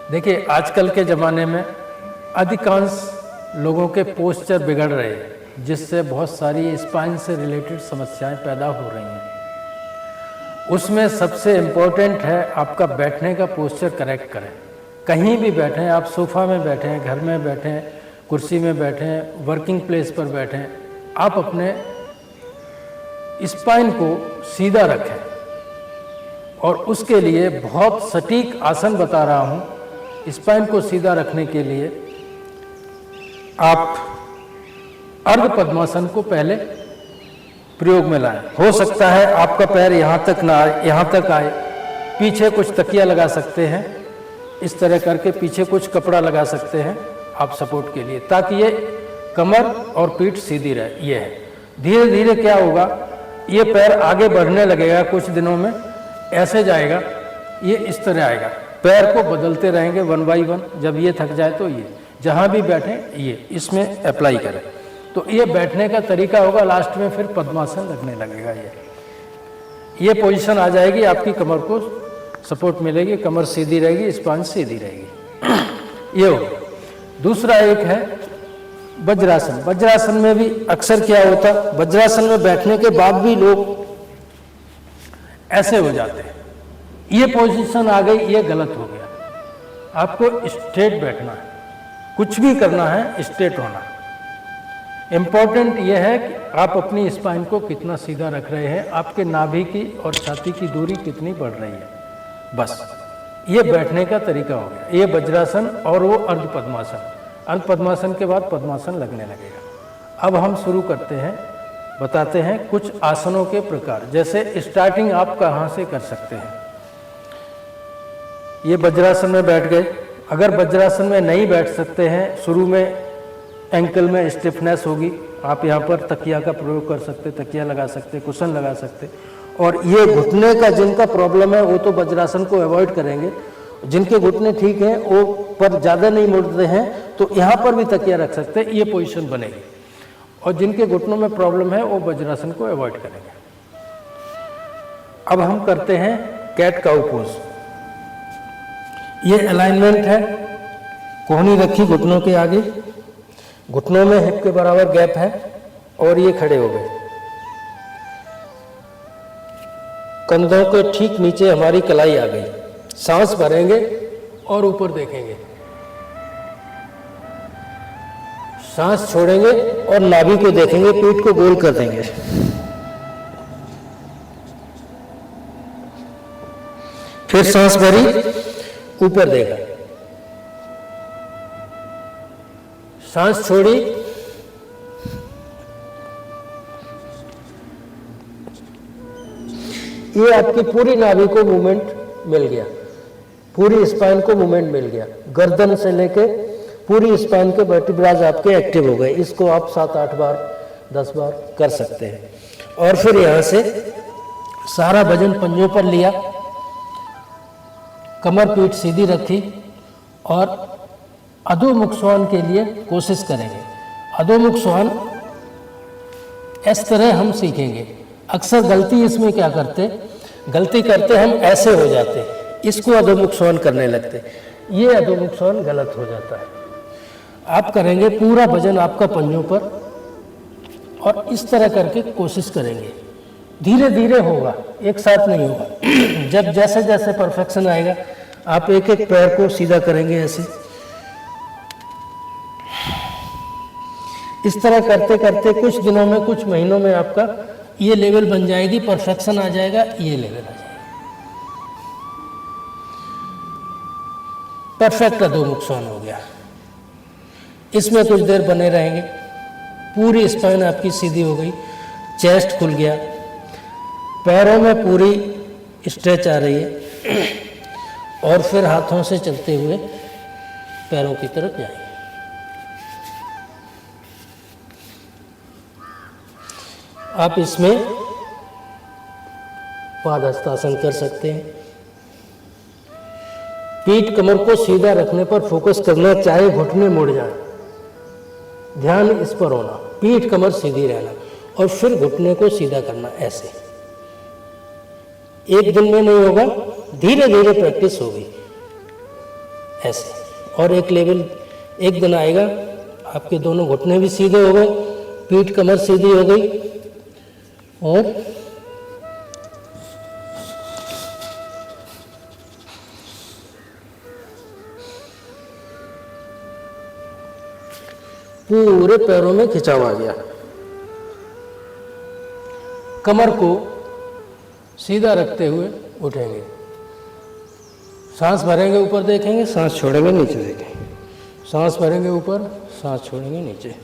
देखिए, आजकल के ज़माने में अधिकांश लोगों के पोस्चर बिगड़ रहे हैं, जिससे बहुत सारी स्पाइन से रिलेटेड समस्याएं पैदा हो रही हैं। उसमें सबसे इम्पोर्टेंट है आपका बैठने का पोस्चर करेक्ट करें। कहीं भी बैठें, आप सोफ़ा में बैठें, घर में बैठें, कुर्सी में बैठें, वर्किंग प्लेस पर बैठें, आप अपने स्पाइन को सीधा रखें। और उसके लिए बहुत सटीक आसन बता रहा हूँ। स्पाइन को सीधा रखने के लिए आप अर्ध पद्मासन को पहले प्रयोग में लाएं। हो सकता है आपका पैर यहाँ तक ना आए, यहाँ तक आए। पीछे कुछ तकिया लगा सकते हैं, इस तरह करके पीछे कुछ कपड़ा लगा सकते हैं आप सपोर्ट के लिए, ताकि ये कमर और पीठ सीधी रहे। ये है। धीरे धीरे क्या होगा, ये पैर आगे बढ़ने लगेगा, कुछ दिनों में ऐसे जाएगा, ये इस तरह आएगा। पैर को बदलते रहेंगे 1 बाय 1। जब ये थक जाए तो ये जहाँ भी बैठें ये इसमें अप्लाई करें, तो ये बैठने का तरीका होगा। लास्ट में फिर पद्मासन लगने लगेगा। ये पोजीशन आ जाएगी, आपकी कमर को सपोर्ट मिलेगी, कमर सीधी रहेगी, स्पाइन सीधी रहेगी। ये होगा। दूसरा एक है वज्रासन। वज्रासन में भी अक्सर क्या होता, वज्रासन में बैठने के बाद भी लोग ऐसे हो जाते हैं। ये पोजीशन आ गई, ये गलत हो गया। आपको स्ट्रेट बैठना है, कुछ भी करना है स्ट्रेट होना। इम्पॉर्टेंट ये है कि आप अपनी स्पाइन को कितना सीधा रख रहे हैं, आपके नाभि की और छाती की दूरी कितनी बढ़ रही है, बस ये बैठने का तरीका हो गया। ये वज्रासन और वो अर्ध पद्मासन। अर्ध पद्मासन के बाद पद्मासन लगने लगेगा। अब हम शुरू करते हैं, बताते हैं कुछ आसनों के प्रकार। जैसे स्टार्टिंग आप कहाँ से कर सकते हैं। ये वज्रासन में बैठ गए। अगर वज्रासन में नहीं बैठ सकते हैं, शुरू में एंकल में स्टिफनेस होगी, आप यहाँ पर तकिया का प्रयोग कर सकते, तकिया लगा सकते, कुशन लगा सकते। और ये घुटने का जिनका प्रॉब्लम है वो तो वज्रासन को अवॉइड करेंगे। जिनके घुटने ठीक हैं, वो पर ज़्यादा नहीं मुड़ते हैं, तो यहाँ पर भी तकिया रख सकते हैं, ये पोजीशन बनेगी। और जिनके घुटनों में प्रॉब्लम है वो वज्रासन को अवॉइड करेंगे। अब हम करते हैं कैट काउ पोज। ये अलाइनमेंट है, कोहनी रखी घुटनों के आगे, घुटनों में हिप के बराबर गैप है, और ये खड़े हो गए। कंधों के ठीक नीचे हमारी कलाई आ गई। सांस भरेंगे और ऊपर देखेंगे, सांस छोड़ेंगे और नाभि को देखेंगे, पीठ को गोल कर देंगे। फिर सांस भरी, ऊपर देखा, सांस छोड़ी, ये आपकी पूरी नाभि को मूवमेंट मिल गया, पूरी स्पाइन को मूवमेंट मिल गया। गर्दन से लेके पूरी स्पाइन के वर्टिब्राज आपके एक्टिव हो गए। इसको आप 7-8 बार 10 बार कर सकते हैं। और फिर यहाँ से सारा वजन पंजों पर लिया, कमर पीठ सीधी रखी, और अधोमुख श्वान के लिए कोशिश करेंगे। अधोमुख श्वान इस तरह हम सीखेंगे। अक्सर गलती इसमें क्या करते, गलती करते हम ऐसे हो जाते, इसको अधोमुख श्वान करने लगते, ये अधोमुख श्वान गलत हो जाता है। आप करेंगे पूरा वजन आपका पंजों पर, और इस तरह करके कोशिश करेंगे। धीरे धीरे होगा, एक साथ नहीं होगा। जब जैसे जैसे परफेक्शन आएगा, आप एक एक पैर को सीधा करेंगे ऐसे। इस तरह करते करते कुछ दिनों में, कुछ महीनों में आपका ये लेवल बन जाएगी, परफेक्शन आ जाएगा, ये लेवल आ जाएगा, परफेक्ट अधोमुख श्वान हो गया। इसमें कुछ देर बने रहेंगे। पूरी स्पाइन आपकी सीधी हो गई, चेस्ट खुल गया, पैरों में पूरी स्ट्रेच आ रही है, और फिर हाथों से चलते हुए पैरों की तरफ जाएंगे। आप इसमें पादहस्तासन कर सकते हैं। पीठ कमर को सीधा रखने पर फोकस करना, चाहे घुटने मुड़ जाए, ध्यान इस पर होना। पीठ कमर सीधी रहना, और फिर घुटने को सीधा करना ऐसे। एक दिन में नहीं होगा, धीरे धीरे प्रैक्टिस होगी। ऐसे। और एक लेवल एक दिन आएगा आपके दोनों घुटने भी सीधे हो गए, पीठ कमर सीधी हो गई, और पूरे पैरों में खिंचाव आ गया। कमर को सीधा रखते हुए उठेंगे, सांस भरेंगे ऊपर देखेंगे, सांस छोड़ेंगे नीचे देखेंगे, सांस भरेंगे ऊपर, सांस छोड़ेंगे नीचे।